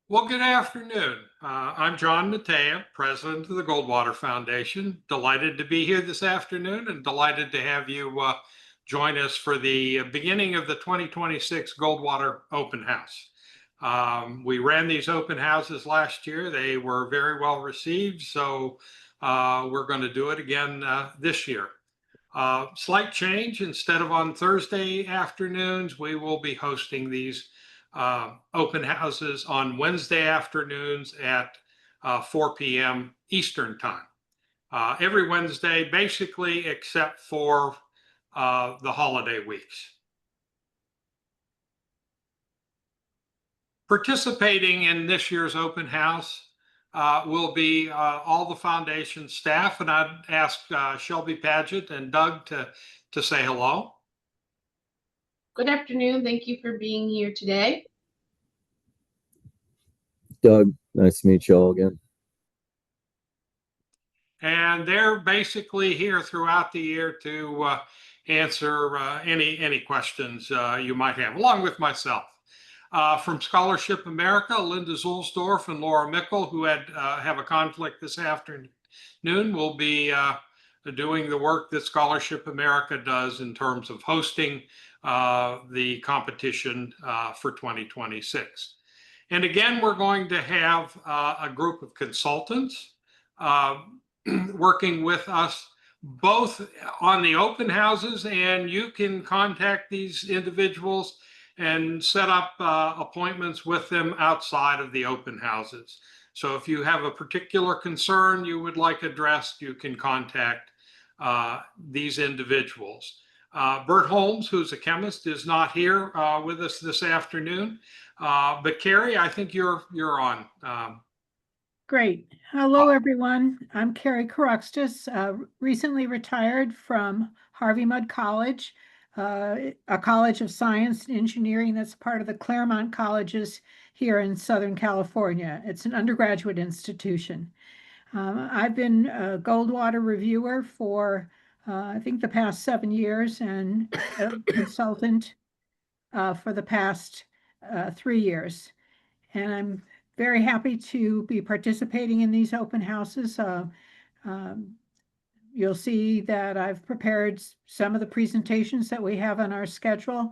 Well, good afternoon. I'm John Matea, president of the Goldwater Foundation. Delighted to be here this afternoon and delighted to have you join us for the beginning of the 2026 Goldwater Open House. We ran these open houses last year. They were very well received, so we're going to do it again this year. Slight change. Instead of on Thursday afternoons, we will be hosting these open houses on Wednesday afternoons at 4 p.m. Eastern Time. Every Wednesday, basically, except for the holiday weeks. Participating in this year's open house will be all the foundation staff, and I'd ask Shelby Paget and Doug to say hello. Good afternoon. Thank you for being here today. Doug, nice to meet you all again. And they're basically here throughout the year to answer any questions you might have, along with myself. From Scholarship America, Linda Zulsdorf and Laura Mickle, who have a conflict this afternoon, will be doing the work that Scholarship America does in terms of hosting the competition for 2026. And again, we're going to have a group of consultants working with us both on the open houses, and you can contact these individuals and set up appointments with them outside of the open houses. So if you have a particular concern you would like addressed, you can contact these individuals. Bert Holmes, who's a chemist, is not here with us this afternoon. But Carrie, I think you're on. Great. Hello, everyone. I'm Carrie Karuxtis, recently retired from Harvey Mudd College, a college of science and engineering that's part of the Claremont Colleges here in Southern California. It's an undergraduate institution. I've been a Goldwater reviewer for, I think, the past 7 years, and a consultant for the past 3 years. And I'm very happy to be participating in these open houses. You'll see that I've prepared some of the presentations that we have on our schedule.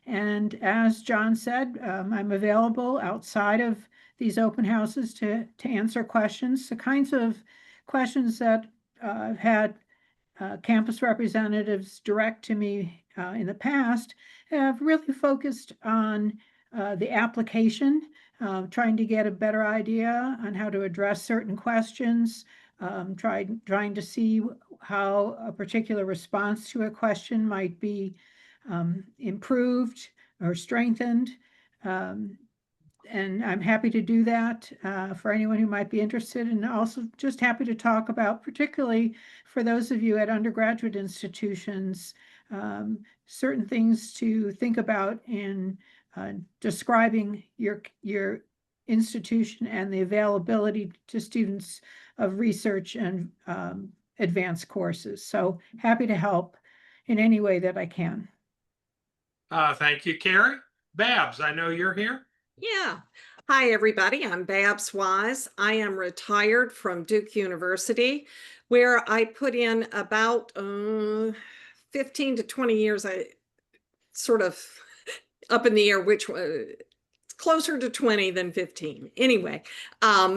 And as John said, I'm available outside of these open houses to answer questions, the kinds of questions that I've had campus representatives direct to me in the past have really focused on the application, trying to get a better idea on how to address certain questions, trying to see how a particular response to a question might be improved or strengthened. And I'm happy to do that for anyone who might be interested, and also just happy to talk about, particularly for those of you at undergraduate institutions, certain things to think about in describing your institution and the availability to students of research and advanced courses. So happy to help in any way that I can. Thank you, Carrie. Babs, I know you're here. Yeah. Hi, everybody. I'm Babs Wise. I am retired from Duke University, where I put in about 15 to 20 years. I sort of up in the air, which was closer to 20 than 15. Anyway,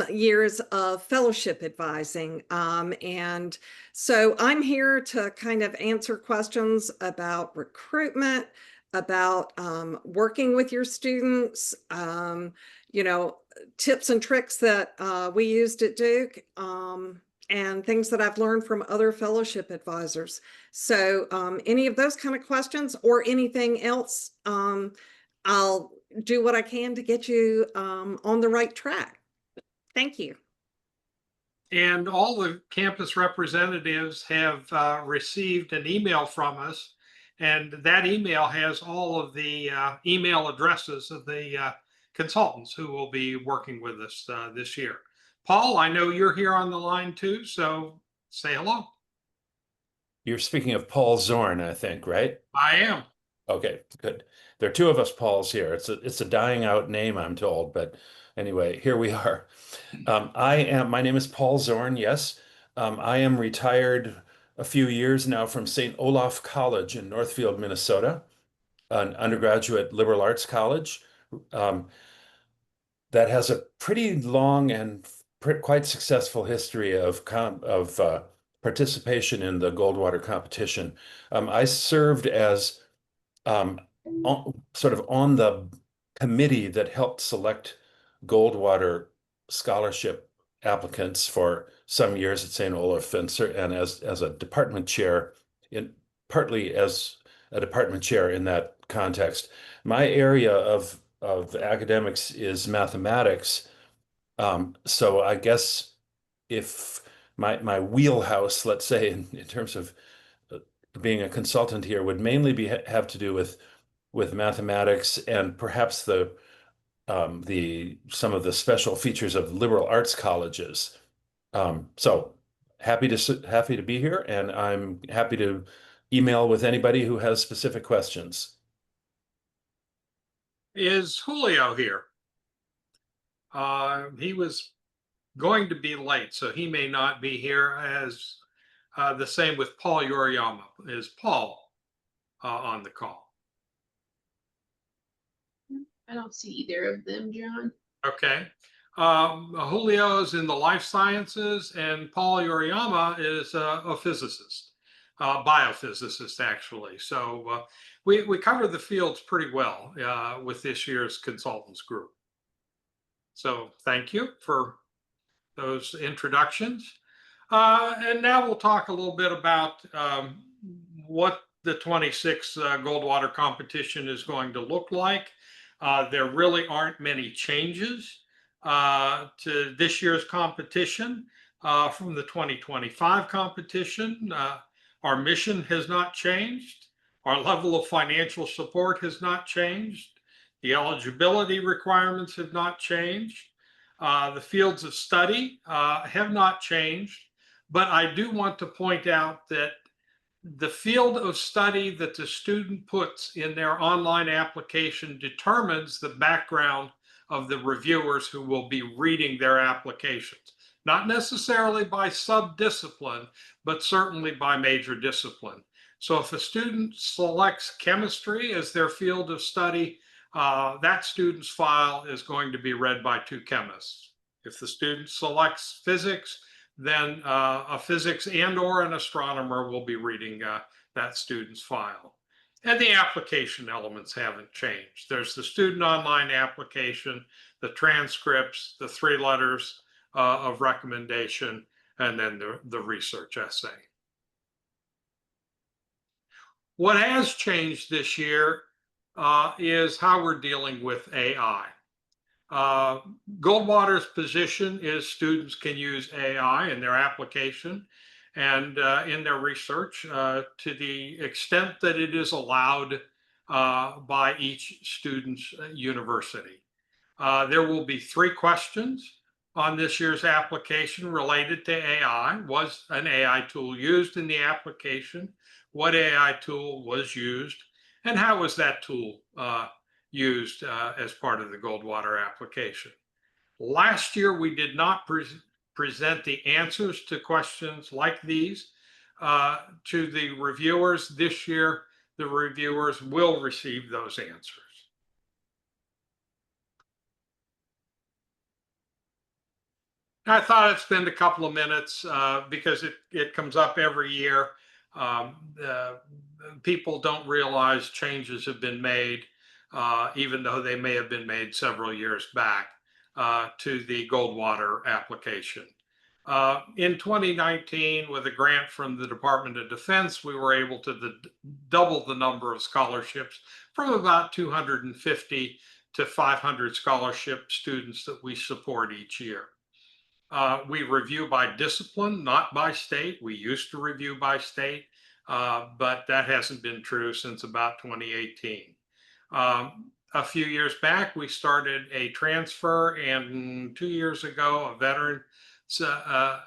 years of fellowship advising. And so I'm here to kind of answer questions about recruitment, about working with your students, tips and tricks that we used at Duke, and things that I've learned from other fellowship advisors. So any of those kind of questions or anything else, I'll do what I can to get you on the right track. Thank you. And all the campus representatives have received an email from us, and that email has all of the email addresses of the consultants who will be working with us this year. Paul, I know you're here on the line too, so say hello. You're speaking of Paul Zorn, I think, right? I am. Okay, good. There are two of us Pauls here. It's a dying out name, I'm told, but anyway, here we are. My name is Paul Zorn, yes. I am retired a few years now from St. Olaf College in Northfield, Minnesota, an undergraduate liberal arts college. Um, that has a pretty long and quite successful history of participation in the Goldwater competition. I served as sort of on the committee that helped select Goldwater scholarship applicants for some years at St. Olaf, and as a department chair, partly as a department chair in that context. My area of academics is mathematics. So I guess if my wheelhouse, let's say, in terms of being a consultant here, would mainly have to do with mathematics and perhaps some of the special features of liberal arts colleges. So happy to be here, and I'm happy to email with anybody who has specific questions. Is Julio here? He was going to be late, so he may not be here. As the same with Paul Yoriyama. Is Paul on the call? I don't see either of them, John. Okay. Julio is in the life sciences, and Paul Yoriyama is a physicist, biophysicist, actually. So we cover the fields pretty well with this year's consultants group. So thank you for those introductions. And now we'll talk a little bit about what the 26th Goldwater competition is going to look like. There really aren't many changes to this year's competition from the 2025 competition. Our mission has not changed. Our level of financial support has not changed. The eligibility requirements have not changed. The fields of study have not changed. But I do want to point out that the field of study that the student puts in their online application determines the background of the reviewers who will be reading their applications, not necessarily by sub-discipline, but certainly by major discipline. So if a student selects chemistry as their field of study, that student's file is going to be read by two chemists. If the student selects physics, then a physics and/or an astronomer will be reading that student's file. And the application elements haven't changed. There's the student online application, the transcripts, the 3 letters of recommendation, and then the research essay. What has changed this year is how we're dealing with AI. Goldwater's position is students can use AI in their application and in their research to the extent that it is allowed by each student's university. There will be 3 questions on this year's application related to AI. Was an AI tool used in the application? What AI tool was used? And how was that tool used as part of the Goldwater application? Last year, we did not present the answers to questions like these to the reviewers. This year, the reviewers will receive those answers. I thought I'd spend a couple of minutes because it comes up every year. People don't realize changes have been made, even though they may have been made several years back to the Goldwater application. In 2019, with a grant from the Department of Defense, we were able to double the number of scholarships from about 250 to 500 scholarship students that we support each year. We review by discipline, not by state. We used to review by state, but that hasn't been true since about 2018. A few years back, we started a transfer, and 2 years ago, a veteran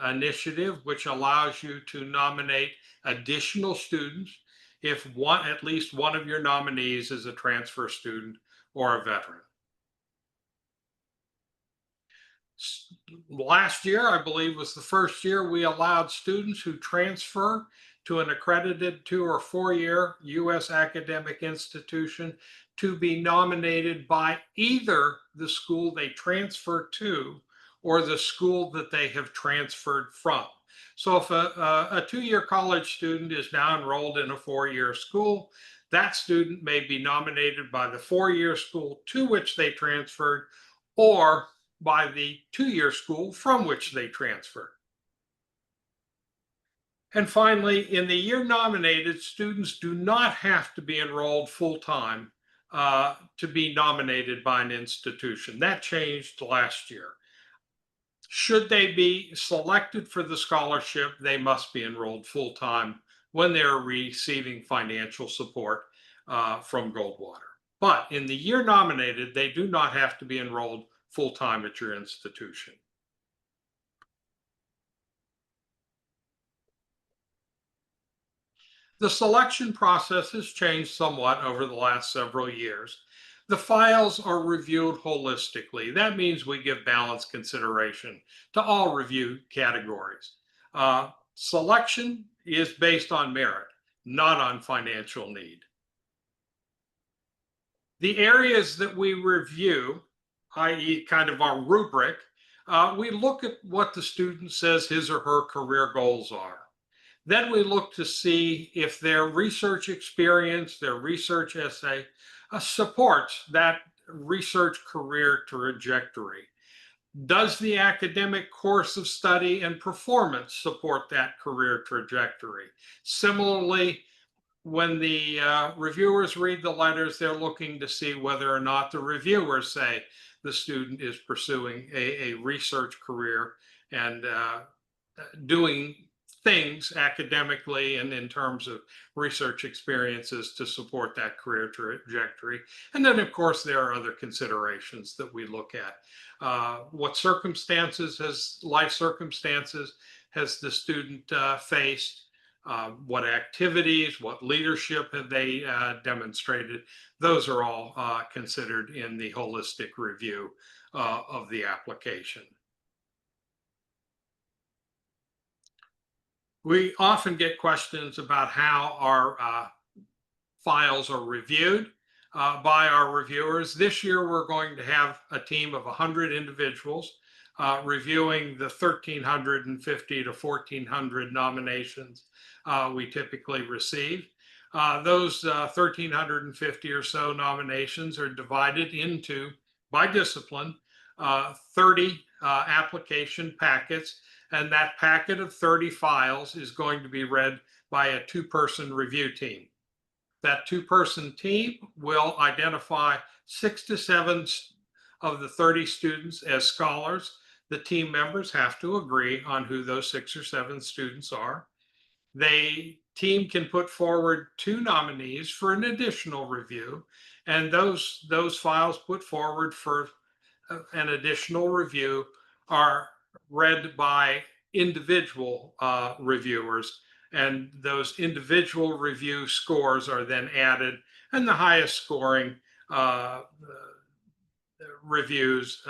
initiative, which allows you to nominate additional students if at least one of your nominees is a transfer student or a veteran. Last year, I believe, was the first year we allowed students who transfer to an accredited 2 or 4 year U.S. academic institution to be nominated by either the school they transfer to or the school that they have transferred from. So if a 2-year college student is now enrolled in a 4-year school, that student may be nominated by the 4-year school to which they transferred or by the 2-year school from which they transferred. And finally, in the year nominated, students do not have to be enrolled full-time to be nominated by an institution. That changed last year. Should they be selected for the scholarship, they must be enrolled full-time when they're receiving financial support from Goldwater. But in the year nominated, they do not have to be enrolled full-time at your institution. The selection process has changed somewhat over the last several years. The files are reviewed holistically. That means we give balanced consideration to all review categories. Selection is based on merit, not on financial need. The areas that we review, i.e. kind of our rubric, we look at what the student says his or her career goals are. Then we look to see if their research experience, their research essay, supports that research career trajectory. Does the academic course of study and performance support that career trajectory? Similarly, when the reviewers read the letters, they're looking to see whether or not the reviewers say the student is pursuing a research career and doing things academically and in terms of research experiences to support that career trajectory. And then, of course, there are other considerations that we look at. What life circumstances has the student faced? What activities, what leadership have they demonstrated? Those are all considered in the holistic review of the application. We often get questions about how our files are reviewed by our reviewers. This year, we're going to have a team of 100 individuals reviewing the 1,350 to 1,400 nominations we typically receive. Those 1,350 or so nominations are divided into, by discipline, 30 application packets. And that packet of 30 files is going to be read by a 2-person review team. That 2-person team will identify 6 to 7 of the 30 students as scholars. The team members have to agree on who those 6 or 7 students are. The team can put forward 2 nominees for an additional review, and those files put forward for an additional review are read by individual reviewers, and those individual review scores are then added, and the highest scoring reviews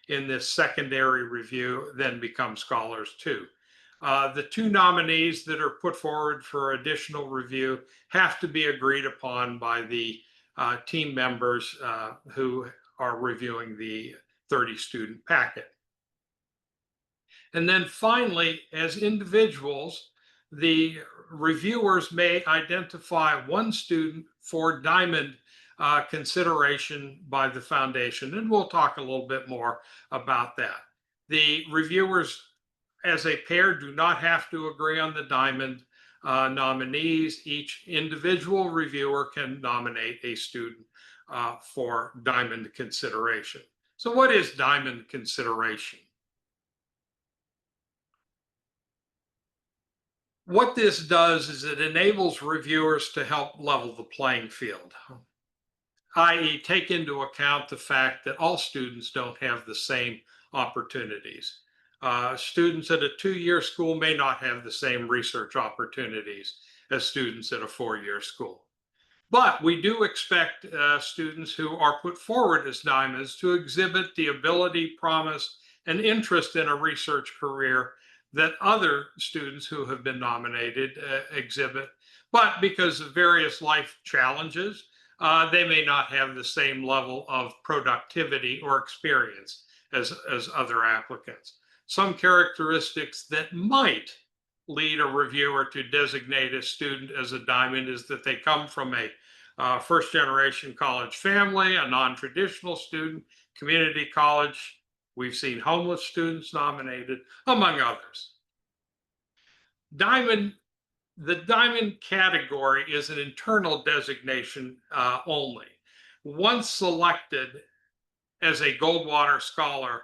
in this secondary review then become scholars too. The 2 nominees that are put forward for additional review have to be agreed upon by the team members who are reviewing the 30-student packet. And then finally, as individuals, the reviewers may identify 1 student for diamond consideration by the foundation. And we'll talk a little bit more about that. The reviewers, as a pair, do not have to agree on the diamond nominees. Each individual reviewer can nominate a student for diamond consideration. So what is diamond consideration? What this does is it enables reviewers to help level the playing field, i.e. take into account the fact that all students don't have the same opportunities. Students at a 2-year school may not have the same research opportunities as students at a four-year school. But we do expect students who are put forward as diamonds to exhibit the ability, promise, and interest in a research career that other students who have been nominated exhibit. But because of various life challenges, they may not have the same level of productivity or experience as other applicants. Some characteristics that might lead a reviewer to designate a student as a diamond is that they come from a first-generation college family, a non-traditional student, community college. We've seen homeless students nominated, among others. The diamond category is an internal designation only. Once selected as a Goldwater Scholar,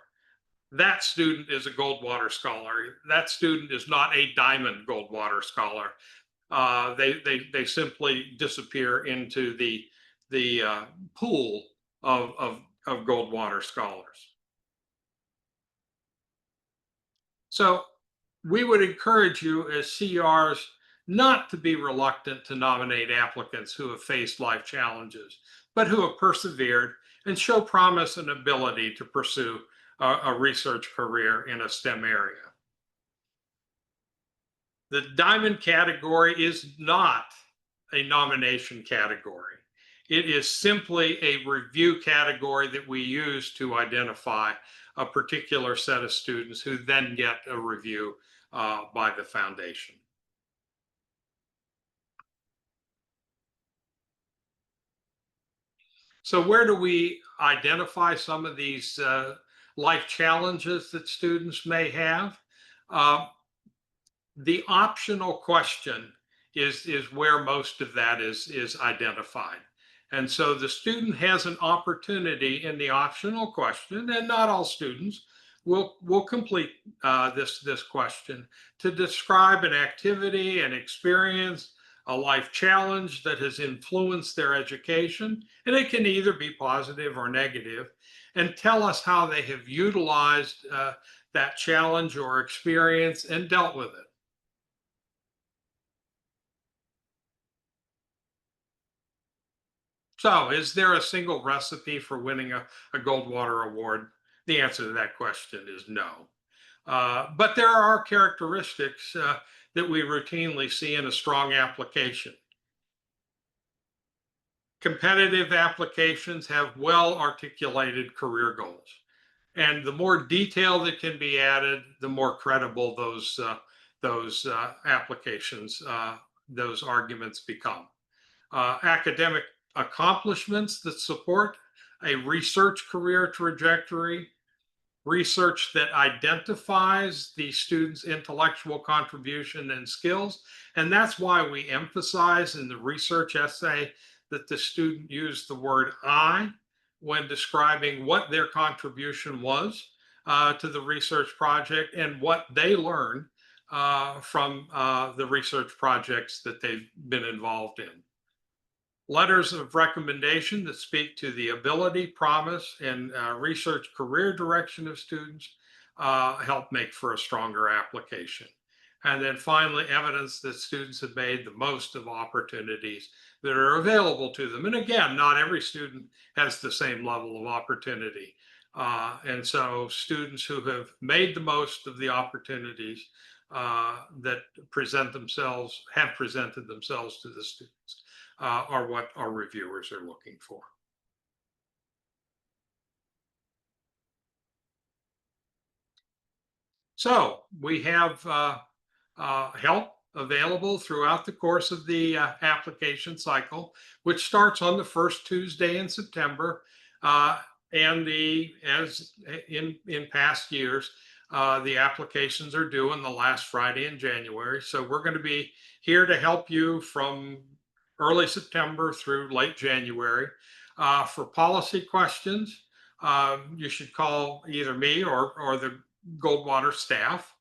that student is a Goldwater Scholar. That student is not a Diamond Goldwater Scholar. They simply disappear into the pool of Goldwater Scholars. So we would encourage you as CRs not to be reluctant to nominate applicants who have faced life challenges, but who have persevered and show promise and ability to pursue a research career in a STEM area. The diamond category is not a nomination category. It is simply a review category that we use to identify a particular set of students who then get a review by the foundation. So where do we identify some of these life challenges that students may have? The optional question is where most of that is identified. And so the student has an opportunity in the optional question, and not all students will complete this question, to describe an activity, an experience, a life challenge that has influenced their education, and it can either be positive or negative, and tell us how they have utilized that challenge or experience and dealt with it. So, is there a single recipe for winning a Goldwater Award? The answer to that question is no. But there are characteristics that we routinely see in a strong application. Competitive applications have well-articulated career goals. And the more detail that can be added, the more credible those applications, those arguments become. Academic accomplishments that support a research career trajectory, research that identifies the student's intellectual contribution and skills. And that's why we emphasize in the research essay that the student use the word I when describing what their contribution was to the research project and what they learned from the research projects that they've been involved in. Letters of recommendation that speak to the ability, promise, and research career direction of students help make for a stronger application. And then finally, evidence that students have made the most of opportunities that are available to them. And again, not every student has the same level of opportunity. And so students who have made the most of the opportunities that have presented themselves to the students are what our reviewers are looking for. So we have help available throughout the course of the application cycle, which starts on the first Tuesday in September. And as in past years, the applications are due on the last Friday in January. So we're going to be here to help you from early September through late January. For policy questions, you should call either me or the Goldwater staff.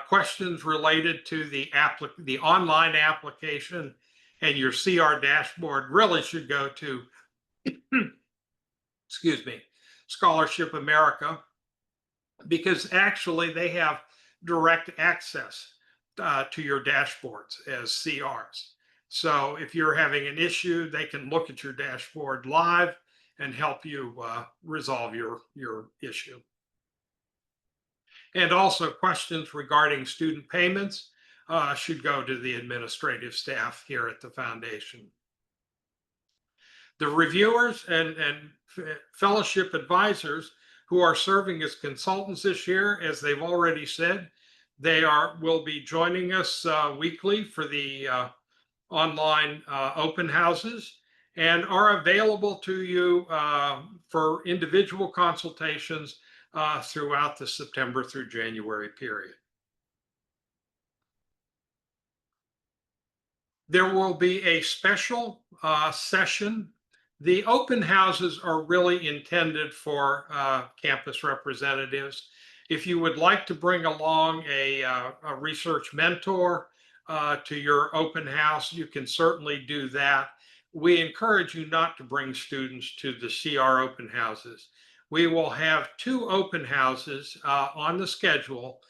Questions related to the online application and your CR dashboard really should go to, excuse me, Scholarship America, because actually they have direct access to your dashboards as CRs. So if you're having an issue, they can look at your dashboard live and help you resolve your issue. And also questions regarding student payments should go to the administrative staff here at the foundation. The reviewers and fellowship advisors who are serving as consultants this year, as they've already said, will be joining us weekly for the online open houses and are available to you for individual consultations throughout the September through January period. There will be a special session. The open houses are really intended for campus representatives. If you would like to bring along a research mentor to your open house, you can certainly do that. We encourage you not to bring students to the CR open houses. We will have 2 open houses on the schedule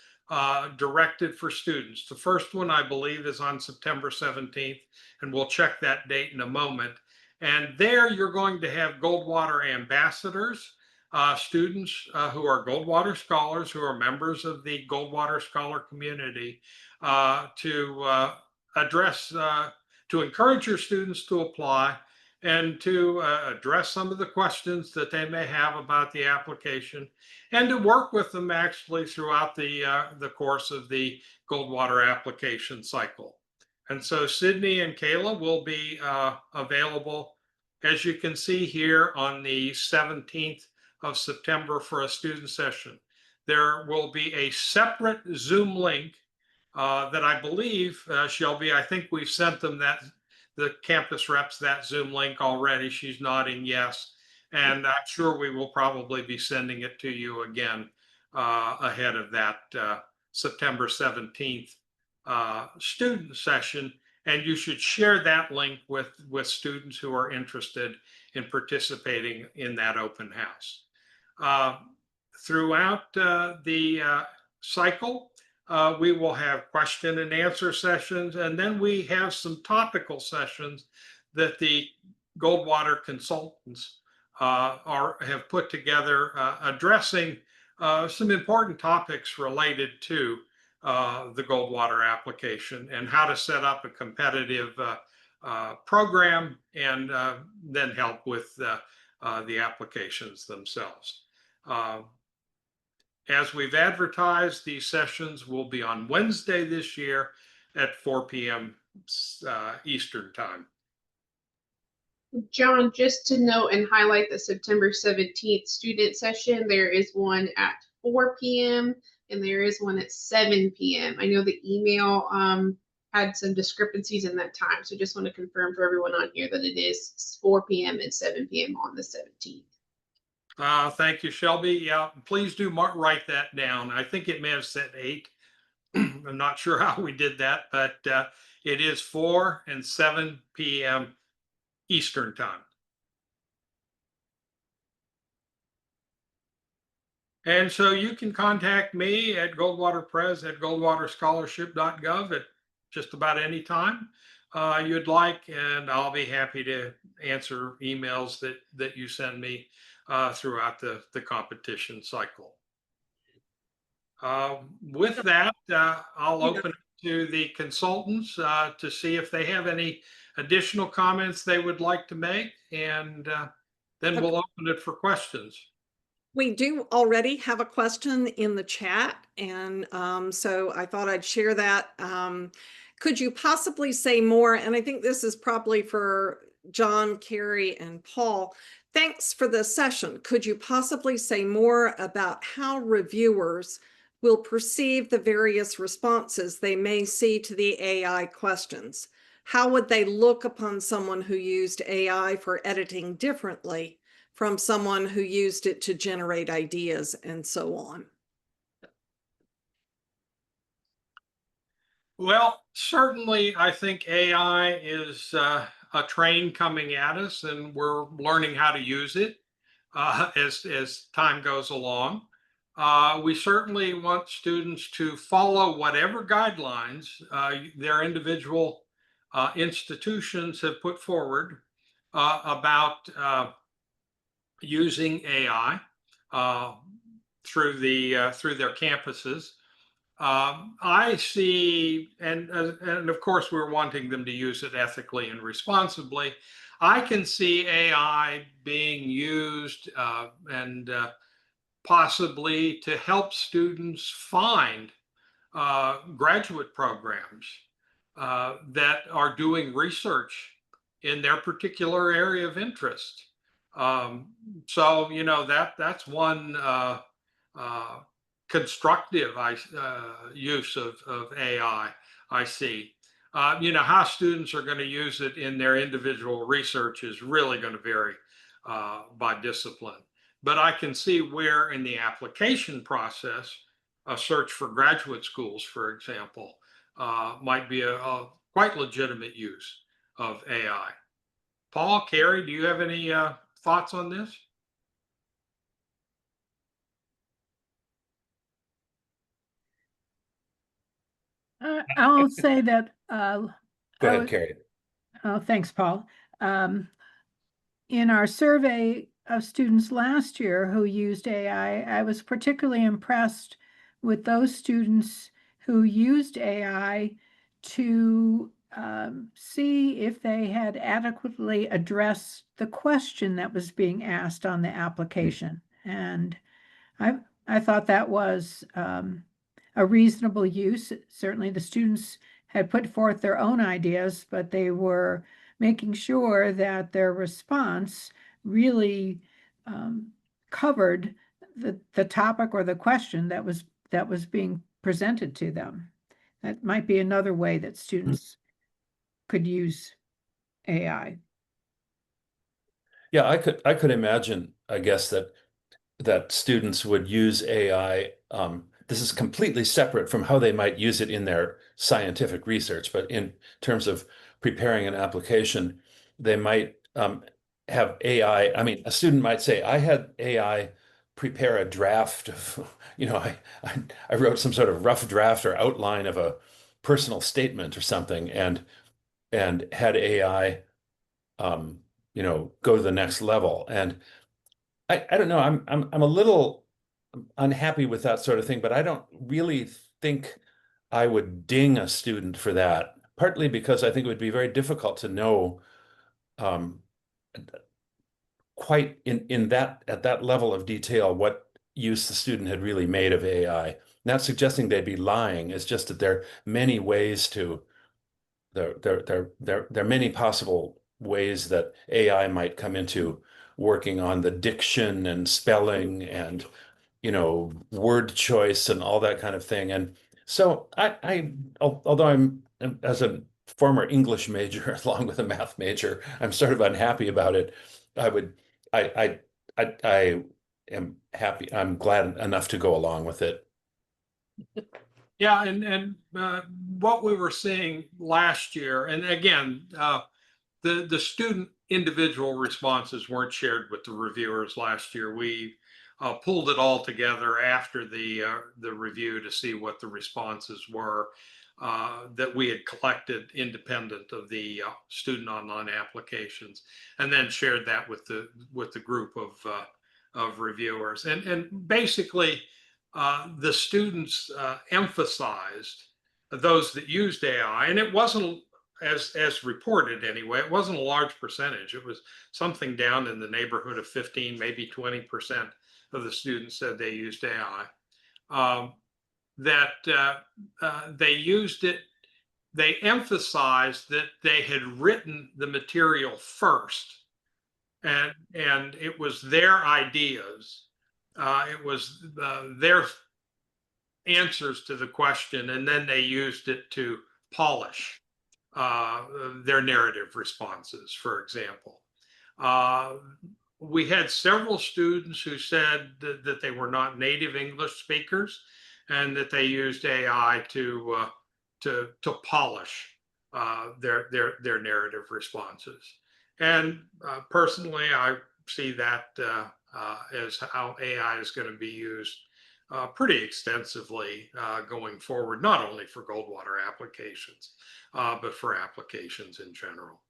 directed for students. The first one, I believe, is on September 17th, and we'll check that date in a moment. And there you're going to have Goldwater ambassadors, students who are Goldwater scholars, who are members of the Goldwater scholar community, to address, to encourage your students to apply and to address some of the questions that they may have about the application, and to work with them actually throughout the course of the Goldwater application cycle. And so Sydney and Kayla will be available, as you can see here, on the 17th of September for a student session. There will be a separate Zoom link that I believe, Shelby, I think we've sent them the campus reps that Zoom link already. She's nodding yes. And I'm sure we will probably be sending it to you again ahead of that September 17th student session. And you should share that link with students who are interested in participating in that open house. Throughout the cycle, we will have question and answer sessions, and then we have some topical sessions that the Goldwater consultants have put together addressing some important topics related to the Goldwater application and how to set up a competitive program and then help with the applications themselves. As we've advertised, these sessions will be on Wednesday this year at 4 p.m. Eastern time. John, just to note and highlight the September 17th student session, there is one at 4 p.m. and there is one at 7 p.m. I know the email had some discrepancies in that time, so just want to confirm for everyone on here that it is 4 p.m. and 7 p.m. on the 17th. Thank you, Shelby. Yeah, please do write that down. I think it may have said 8. I'm not sure how we did that, but it is 4 and 7 p.m. Eastern time. And so you can contact me at goldwaterpres@goldwaterscholarship.gov at just about any time you'd like, and I'll be happy to answer emails that you send me throughout the competition cycle. With that, I'll open it to the consultants to see if they have any additional comments they would like to make, and then we'll open it for questions. We do already have a question in the chat, and so I thought I'd share that. Could you possibly say more? And I think this is probably for John, Carrie, and Paul. Thanks for the session. Could you possibly say more about how reviewers will perceive the various responses they may see to the AI questions? How would they look upon someone who used AI for editing differently from someone who used it to generate ideas and so on? Well, certainly, I think AI is a train coming at us, and we're learning how to use it as time goes along. We certainly want students to follow whatever guidelines their individual institutions have put forward about using AI through their campuses. I see, and of course, we're wanting them to use it ethically and responsibly. I can see AI being used and possibly to help students find graduate programs that are doing research in their particular area of interest. So that's one constructive use of AI I see. How students are going to use it in their individual research is really going to vary by discipline. But I can see where in the application process, a search for graduate schools, for example, might be a quite legitimate use of AI. Paul, Carrie, do you have any thoughts on this? I'll say that. Go I ahead, would- Carrie. Oh, thanks, Paul. In our survey of students last year who used AI, I was particularly impressed with those students who used AI to see if they had adequately addressed the question that was being asked on the application. And I thought that was a reasonable use. Certainly the students had put forth their own ideas, but they were making sure that their response really covered the topic or the question that was being presented to them. That might be another way that students could use AI. Yeah, I could imagine, I guess, that students would use AI. This is completely separate from how they might use it in their scientific research, but in terms of preparing an application, they might have AI. I mean, a student might say, I had AI prepare a draft of, I wrote some sort of rough draft or outline of a personal statement or something, and had AI, go to the next level. And I don't know. I'm a little unhappy with that sort of thing, but I don't really think I would ding a student for that. Partly because I think it would be very difficult to know um, quite in that at that level of detail what use the student had really made of AI. Not suggesting they'd be lying. It's just that there are many ways to there are many possible ways that AI might come into working on the diction and spelling and word choice and all that kind of thing. And so although I'm as a former English major along with a math major, I'm sort of unhappy about it. I would I am happy. I'm glad enough to go along with it. Yeah, and what we were seeing last year, and again, the student individual responses weren't shared with the reviewers last year. We pulled it all together after the review to see what the responses were that we had collected independent of the student online applications, and then shared that with the group of reviewers. And basically, the students emphasized those that used AI, and it wasn't as reported anyway. It wasn't a large percentage. It was something down in the neighborhood of 15, maybe 20% of the students said they used AI. They used it. They emphasized that they had written the material first, and it was their ideas. It was their answers to the question, and then they used it to polish their narrative responses, for example. We had several students who said that they were not native English speakers and that they used AI to polish their narrative responses. And personally, I see that as how AI is going to be used pretty extensively going forward, not only for Goldwater applications, but for applications in general.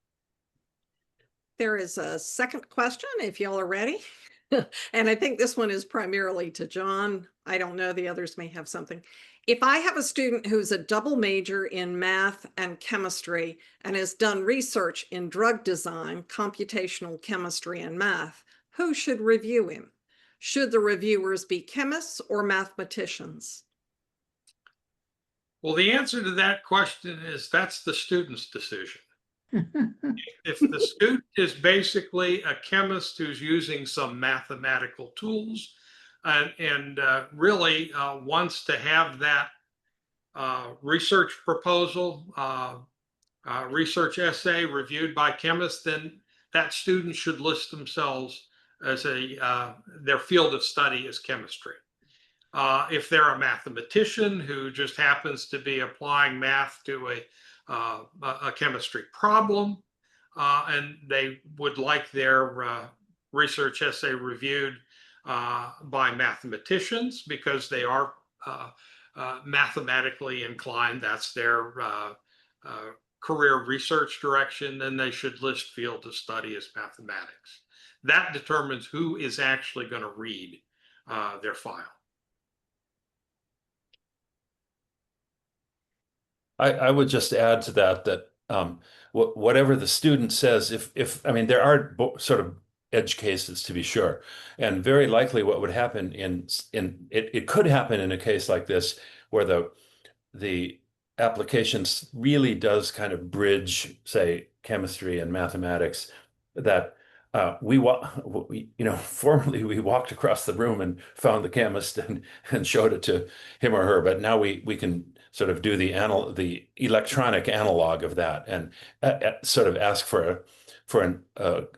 There is a second question if y'all are ready. And I think this one is primarily to John. I don't know, the others may have something. If I have a student who's a double major in math and chemistry and has done research in drug design, computational chemistry, and math, who should review him? Should the reviewers be chemists or mathematicians? Well, the answer to that question is that's the student's decision. If the student is basically a chemist who's using some mathematical tools and really wants to have that research proposal, research essay reviewed by chemists, then that student should list themselves as their field of study is chemistry. If they're a mathematician who just happens to be applying math to a chemistry problem, and they would like their research essay reviewed by mathematicians because they are mathematically inclined, that's their career research direction, then they should list field of study as mathematics. That determines who is actually going to read their file. I would just add to that whatever the student says, if I mean, there are sort of edge cases to be sure, and very likely what would happen it could happen in a case like this where the applications really does kind of bridge, say, chemistry and mathematics, that formerly we walked across the room and found the chemist and showed it to him or her, but now we can sort of do the electronic analog of that and sort of ask for an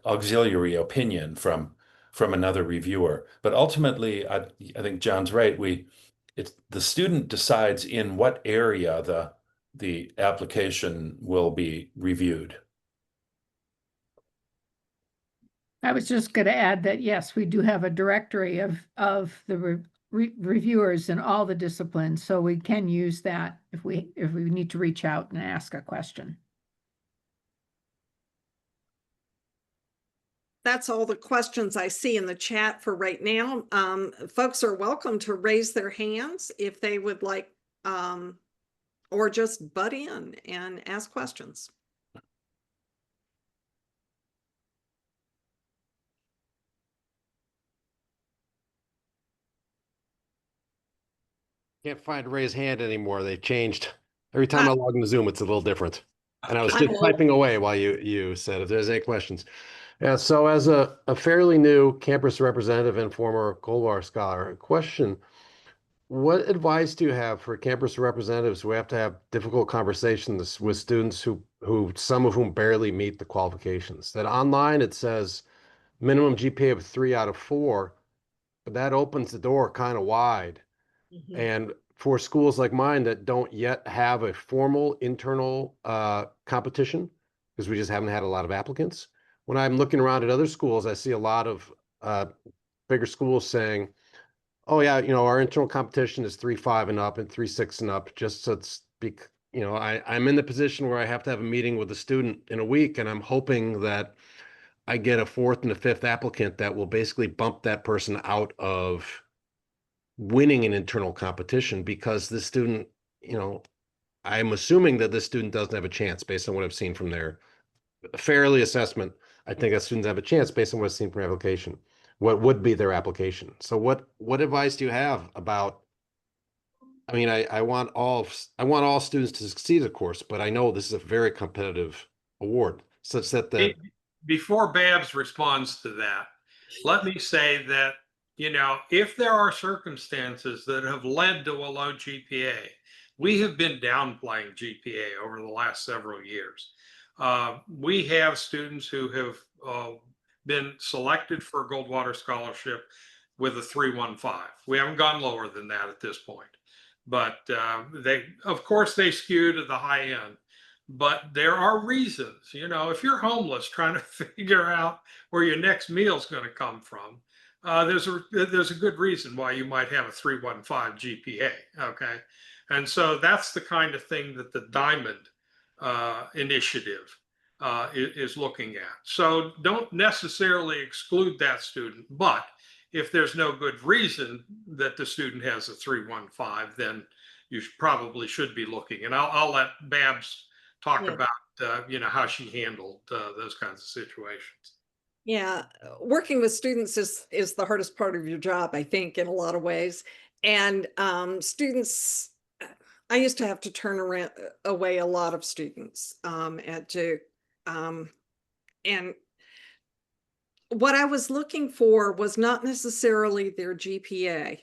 auxiliary opinion from another reviewer. But ultimately, I think John's right. The student decides in what area the application will be reviewed. I was just going to add that, yes, we do have a directory of the reviewers in all the disciplines, so we can use that if we need to reach out and ask a question. That's all the questions I see in the chat for right now. Folks are welcome to raise their hands if they would like, or just butt in and ask questions. Can't find raise hand anymore. They changed. Every time I log into Zoom, it's a little different. And I was just typing away while you said if there's any questions. Yeah, so as a fairly new campus representative and former Goldwater scholar, question, what advice do you have for campus representatives who have to have difficult conversations with students who some of whom barely meet the qualifications? That online it says minimum GPA of 3 out of 4, but that opens the door kind of wide. Mm-hmm. And for schools like mine that don't yet have a formal internal competition, because we just haven't had a lot of applicants, when I'm looking around at other schools, I see a lot of bigger schools saying, oh yeah, our internal competition is 3.5 and up and 3.6 and up, just so it's, I'm in the position where I have to have a meeting with a student in a week, and I'm hoping that I get a 4th and a 5th applicant that will basically bump that person out of winning an internal competition, because the student, I'm assuming that this student doesn't have a chance based on what I've seen from their fairly assessment. I think that students have a chance based on what I've seen from application, what would be their application. So what advice do you have about, I mean, I want all students to succeed, of course, but I know this is a very competitive award, such that before Babs responds to that, let me say that, if there are circumstances that have led to a low GPA, we have been downplaying GPA over the last several years. We have students who have been selected for a Goldwater scholarship with a 3.15. We haven't gone lower than that at this point, but of course they skew to the high end. But there are reasons, if you're homeless trying to figure out where your next meal is going to come from, there's a good reason why you might have a 3.15 GPA. Okay, and so that's the kind of thing that the Diamond initiative is looking at. So don't necessarily exclude that student, but if there's no good reason that the student has a 3.15, then you probably should be looking. And I'll let Babs talk Yeah. about how she handled those kinds of situations. Yeah, working with students is the hardest part of your job, I think, in a lot of ways. And students, I used to have to turn around away a lot of students at Duke. And what I was looking for was not necessarily their GPA,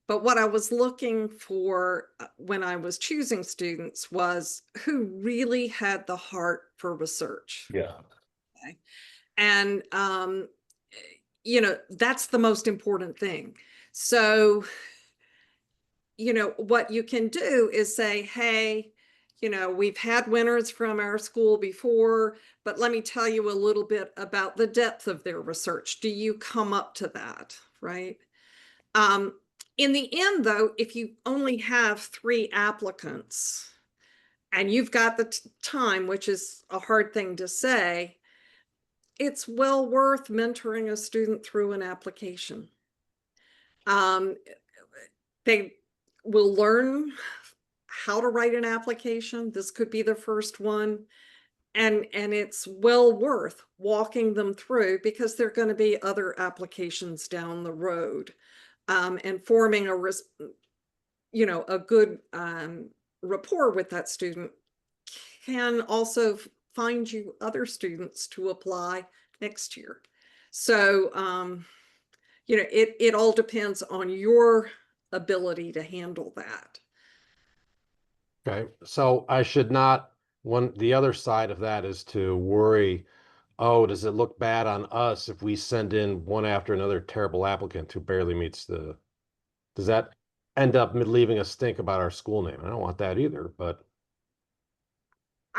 but what I was looking for when I was choosing students was who really had the heart for research. Yeah. And, that's the most important thing. So, what you can do is say, hey, we've had winners from our school before, but let me tell you a little bit about the depth of their research. Do you come up to that? Right. In the end, though, if you only have 3 applicants and you've got the time, which is a hard thing to say, it's well worth mentoring a student through an application. They will learn how to write an application. This could be the first one. And it's well worth walking them through because there are going to be other applications down the road. And forming a good rapport with that student can also find you other students to apply next year. So, it all depends on your ability to handle that. Okay, so I should not, the other side of that is to worry, oh, does it look bad on us if we send in one after another terrible applicant who barely meets does that end up leaving a stink about our school name? I don't want that either, but.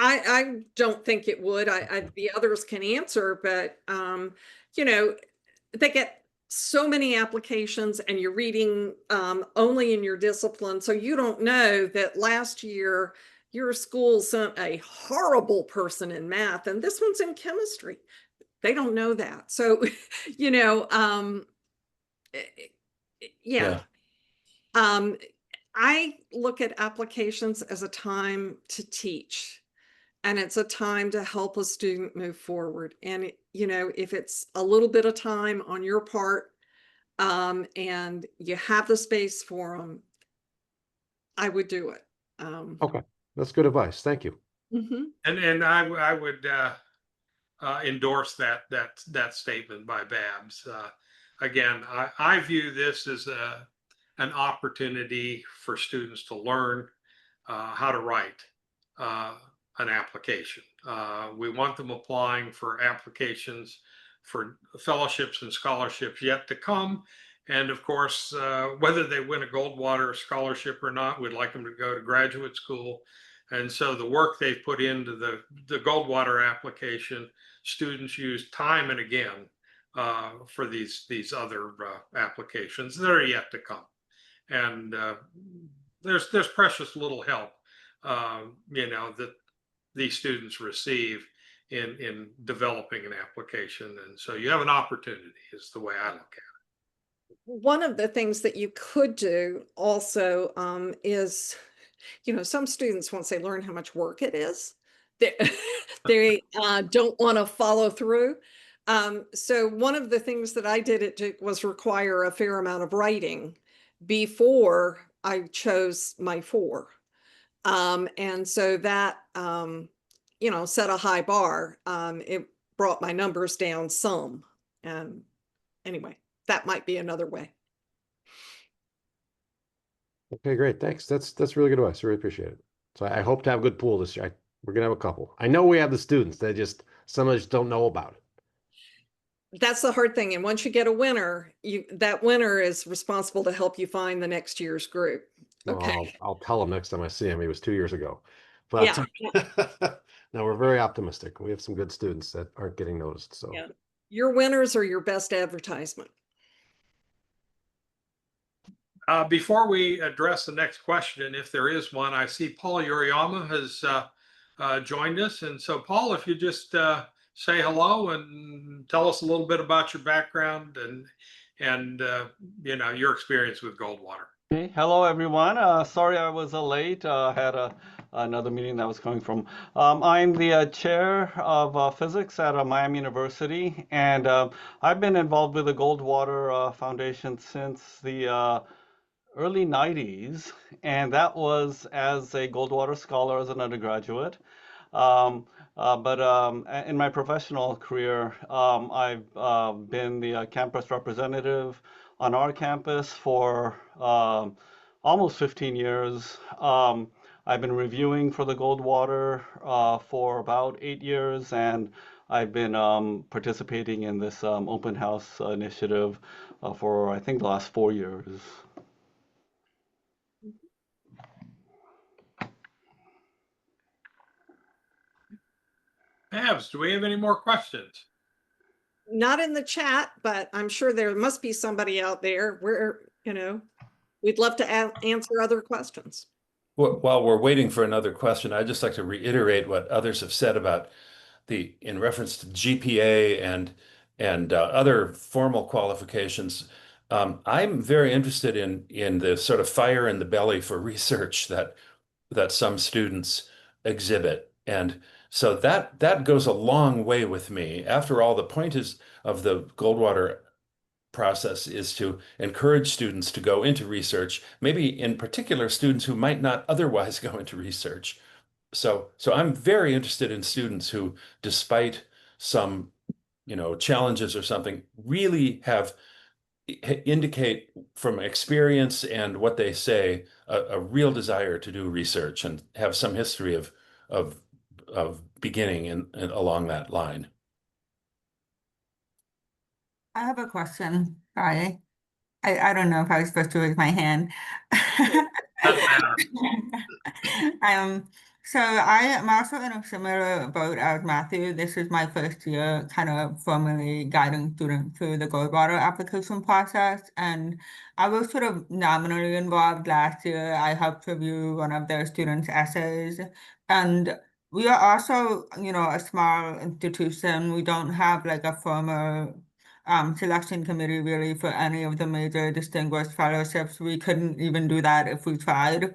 I don't think it would. The others can answer, but they get so many applications and you're reading only in your discipline. So you don't know that last year your school sent a horrible person in math and this one's in chemistry. They don't know that. So, yeah. I look at applications as a time to teach. And it's a time to help a student move forward. And, if it's a little bit of time on your part and you have the space for them, I would do it. Okay, that's good advice. Thank you. And I would endorse that statement by Babs. Again, I view this as an opportunity for students to learn how to write an application. We want them applying for applications for fellowships and scholarships yet to come. And of course, whether they win a Goldwater scholarship or not, we'd like them to go to graduate school. And so the work they've put into the Goldwater application, students use time and again for these other applications that are yet to come. And there's precious little help, that these students receive in developing an application. And so you have an opportunity is the way I look at it. One of the things that you could do also is, some students, once they learn how much work it is, they don't want to follow through. So one of the things that I did at Duke was require a fair amount of writing before I chose my 4. And so that, set a high bar. It brought my numbers down some. And anyway, that might be another way. Okay, great. Thanks. That's really good advice. I really appreciate it. So I hope to have a good pool this year. We're gonna have a couple. I know we have the students. Some of us don't know about it. That's the hard thing. And once you get a winner, that winner is responsible to help you find the next year's group. Okay. I'll tell him next time I see him. It was 2 years ago. But Yeah. no, we're very optimistic. We have some good students that aren't getting noticed. So Yeah. Your winners are your best advertisement. Before we address the next question, if there is one, I see Paul Uriyama has joined us. And so, Paul, if you just say hello and tell us a little bit about your background and your experience with Goldwater. Hey, hello everyone. Sorry I was late. Had another meeting that was coming from. I'm the chair of physics at Miami University, and I've been involved with the Goldwater Foundation since the early 90s, and that was as a Goldwater scholar as an undergraduate. But in my professional career, I've been the campus representative on our campus for almost 15 years. I've been reviewing for the Goldwater for about 8 years, and I've been participating in this open house initiative for I think the last 4 years. Babs, do we have any more questions? Not in the chat, but I'm sure there must be somebody out there where, we'd love to answer other questions. While we're waiting for another question, I'd just like to reiterate what others have said about in reference to GPA and other formal qualifications. I'm very interested in the sort of fire in the belly for research that some students exhibit. And so that goes a long way with me. After all, the point of the Goldwater process is to encourage students to go into research, maybe in particular students who might not otherwise go into research. So I'm very interested in students who, despite some, challenges or something, really indicate from experience and what they say a real desire to do research and have some history of beginning along that line. I have a question. Sorry. I don't know if I was supposed to raise my hand. So I am also in a similar boat as Matthew. This is my first year kind of formally guiding students through the Goldwater application process. And I was sort of nominally involved last year. I helped review one of their students' essays. And we are also, a small institution. We don't have like a formal selection committee really for any of the major distinguished fellowships. We couldn't even do that if we tried.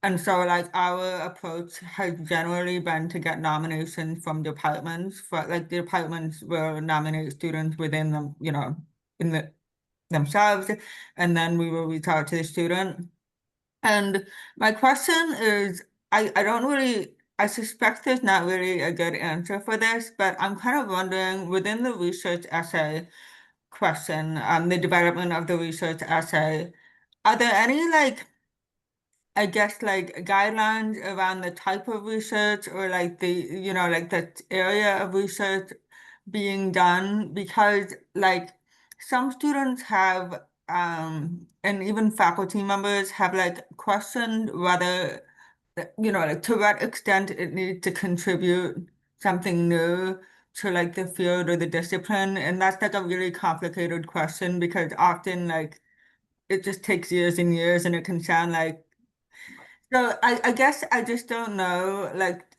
And so like our approach has generally been to get nominations from departments. For like the departments will nominate students within them, themselves, and then we will reach out to the student. And my question is, I suspect there's not really a good answer for this, but I'm kind of wondering within the research essay question, the development of the research essay, are there any I guess guidelines around the type of research or like the area of research being done? Because some students have and even faculty members have questioned whether to what extent it needs to contribute something new to the field or the discipline. And that's a really complicated question because often it just takes years and years and it can sound so I guess I just don't know.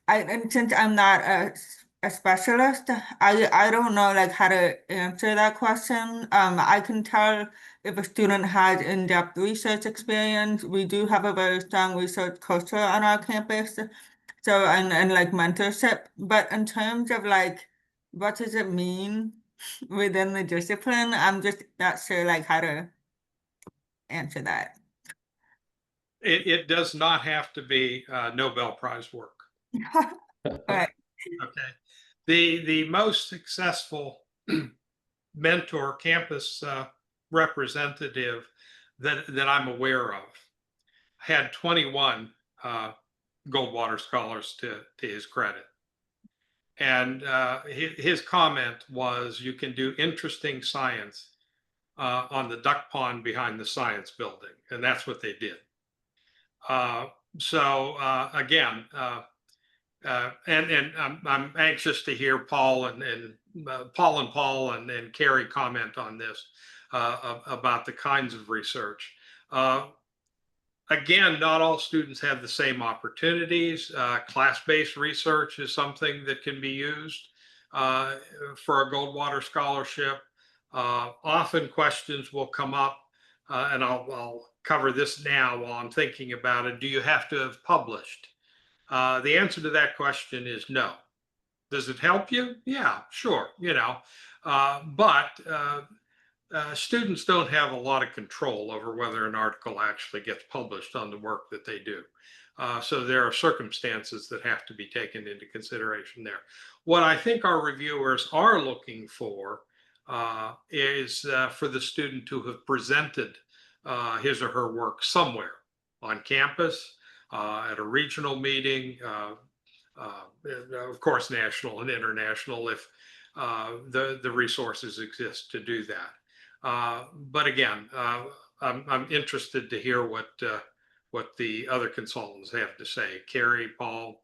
And since I'm not a specialist, I don't know how to answer that question. I can tell if a student has in-depth research experience. We do have a very strong research culture on our campus. So and mentorship. But in terms of what does it mean within the discipline, I'm just not sure how to answer that. It does not have to be Nobel Prize work. Right. Okay. The most successful mentor campus representative that I'm aware of had 21 Goldwater scholars to his credit. And his comment was, you can do interesting science on the duck pond behind the science building. And that's what they did. Again, I'm anxious to hear Paul and Carrie comment on this about the kinds of research. Again, not all students have the same opportunities. Class-based research is something that can be used for a Goldwater scholarship. Often questions will come up, and I'll cover this now while I'm thinking about it. Do you have to have published? The answer to that question is no. Does it help you? Yeah, sure, but students don't have a lot of control over whether an article actually gets published on the work that they do. So there are circumstances that have to be taken into consideration there. What I think our reviewers are looking for is for the student to have presented his or her work somewhere on campus, at a regional meeting, of course, national and international if the resources exist to do that. But again, I'm interested to hear what the other consultants have to say. Carrie, Paul.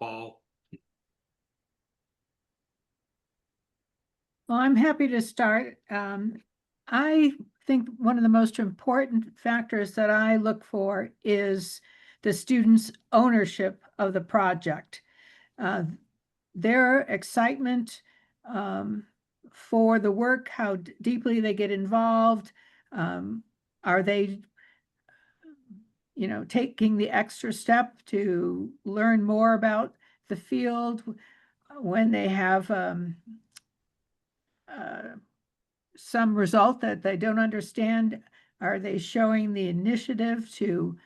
Well, I'm happy to start. I think one of the most important factors that I look for is the students' ownership of the project. Their excitement for the work, how deeply they get involved. Are they, taking the extra step to learn more about the field when they have some result that they don't understand? Are they showing the initiative to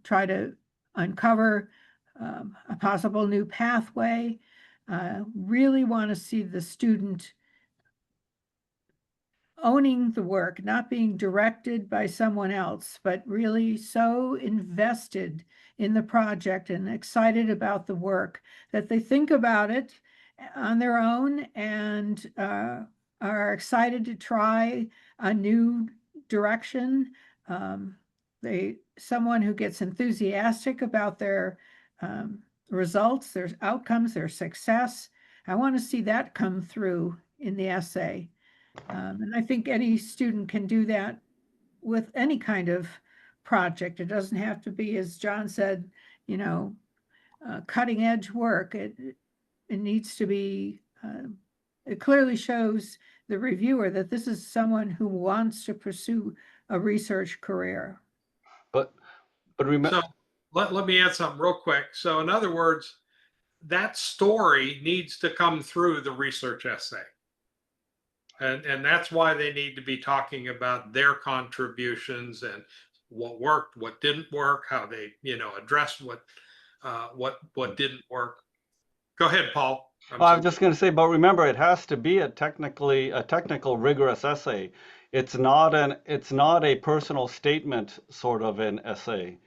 try to uncover a possible new pathway? Really want to see the student owning the work, not being directed by someone else, but really so invested in the project and excited about the work that they think about it on their own and are excited to try a new direction. Someone who gets enthusiastic about their results, their outcomes, their success. I want to see that come through in the essay. And I think any student can do that with any kind of project. It doesn't have to be, as John said, cutting edge work. It needs to be, it clearly shows the reviewer that this is someone who wants to pursue a research career. But remember, So let me add something real quick. So in other words, that story needs to come through the research essay. And that's why they need to be talking about their contributions and what worked, what didn't work, how they, addressed what didn't work. Go ahead, Paul. I'm just going to say, but remember, it has to be a technical, rigorous essay. It's not a personal statement sort of an essay.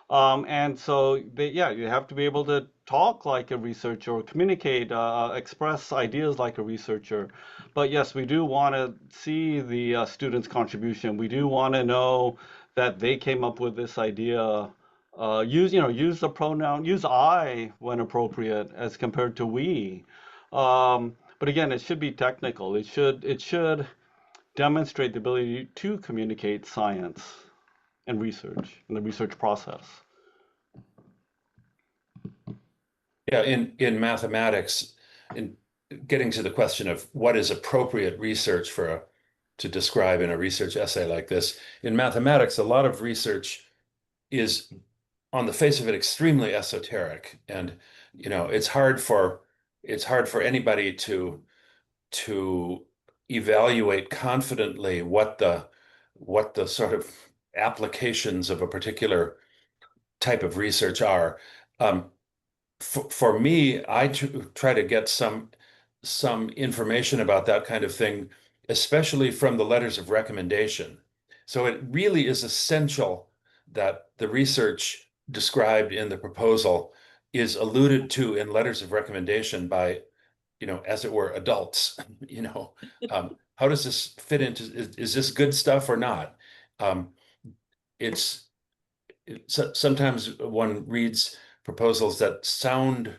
And so, you have to be able to talk like a researcher or communicate, express ideas like a researcher. But yes, we do want to see the students' contribution. We do want to know that they came up with this idea. Use the pronoun, use I when appropriate as compared to we. But again, it should be technical. It should demonstrate the ability to communicate science and research in the research process. Yeah, in mathematics, in getting to the question of what is appropriate research to describe in a research essay like this, in mathematics, a lot of research is on the face of it extremely esoteric, and it's hard for anybody to evaluate confidently what the sort of applications of a particular type of research are. For me, I try to get some information about that kind of thing, especially from the letters of recommendation. So it really is essential that the research described in the proposal is alluded to in letters of recommendation by, as it were, adults. How does this fit into, is this good stuff or not? Sometimes one reads proposals that sound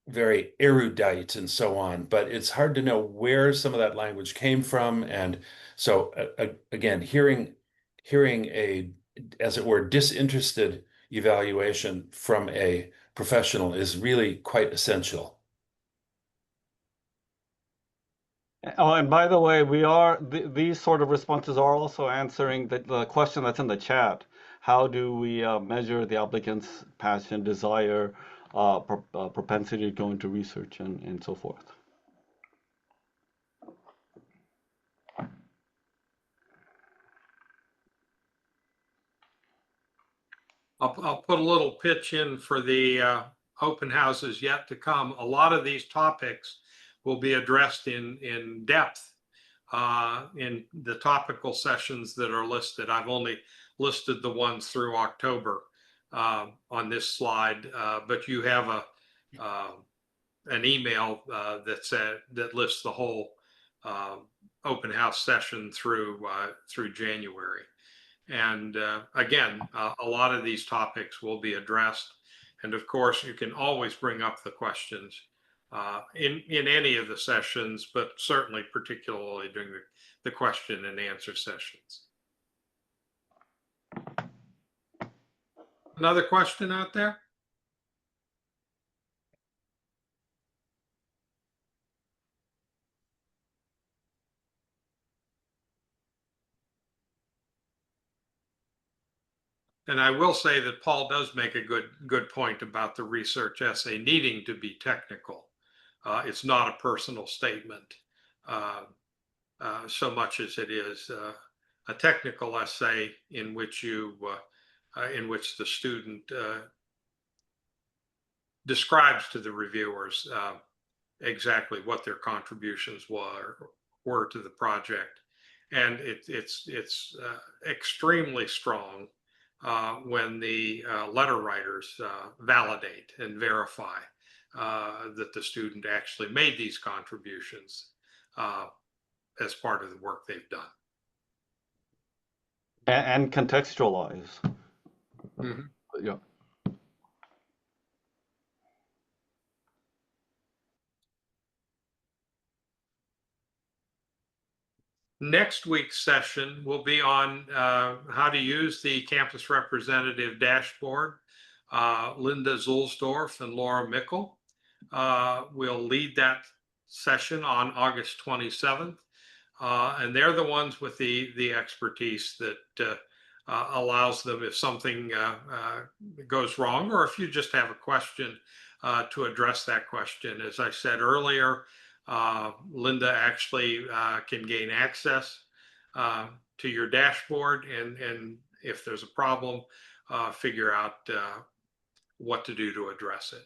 very erudite and so on, but it's hard to know where some of that language came from. And so again, hearing a as it were, disinterested evaluation from a professional is really quite essential. Oh, and by the way, these sort of responses are also answering the question that's in the chat. How do we measure the applicant's passion, desire, propensity to go into research, and so forth? I'll put a little pitch in for the open houses yet to come. A lot of these topics will be addressed in depth in the topical sessions that are listed. I've only listed the ones through October on this slide, but you have an email that lists the whole open house session through January. And again, a lot of these topics will be addressed. And of course, you can always bring up the questions in any of the sessions, but certainly particularly during the question and answer sessions. Another question out there? And I will say that Paul does make a good point about the research essay needing to be technical. It's not a personal statement so much as it is a technical essay in which the student describes to the reviewers exactly what their contributions were to the project, and it's extremely strong when the letter writers validate and verify that the student actually made these contributions as part of the work they've done. And contextualize. Mm-hmm. Yeah. Next week's session will be on how to use the campus representative dashboard. Linda Zulsdorf and Laura Mickle will lead that session on August 27th. And they're the ones with the expertise that allows them, if something goes wrong, or if you just have a question, to address that question. As I said earlier, Linda actually can gain access to your dashboard, and if there's a problem, figure out what to do to address it.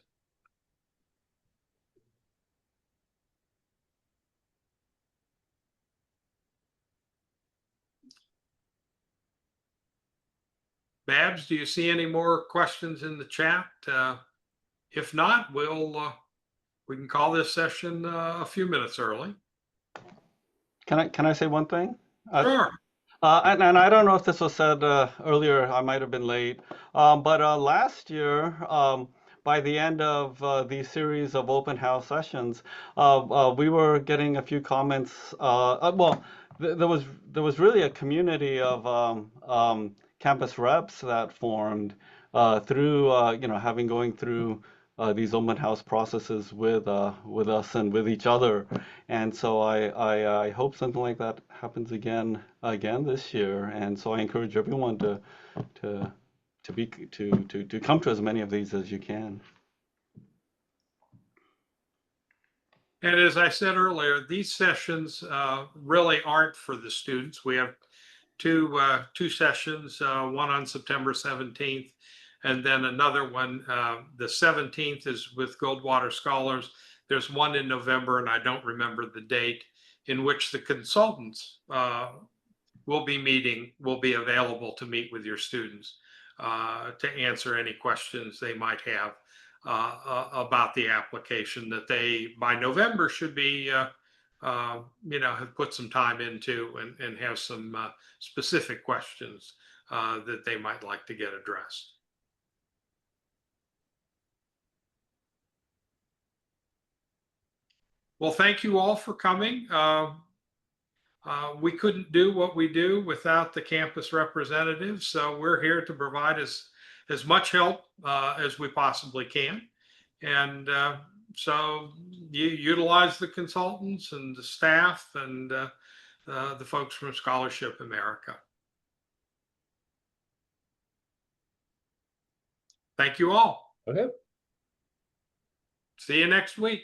Babs, do you see any more questions in the chat? If not, we can call this session a few minutes early. Can I say one thing? Sure. And I don't know if this was said earlier, I might have been late, but last year, by the end of the series of open house sessions, we were getting a few comments. Well, there was really a community of campus reps that formed through going through these open house processes with us and with each other, and so I hope something like that happens again this year. And so I encourage everyone to come to as many of these as you can. And as I said earlier, these sessions really aren't for the students. We have two sessions, one on September 17th, and then another one, the 17th is with Goldwater Scholars. There's one in November, and I don't remember the date, in which the consultants will be available to meet with your students to answer any questions they might have about the application that they, by November, should be, have put some time into and have some specific questions that they might like to get addressed. Well, thank you all for coming. We couldn't do what we do without the campus representatives. So we're here to provide as much help as we possibly can. And so you utilize the consultants and the staff and the folks from Scholarship America. Thank you all. Okay. See you next week.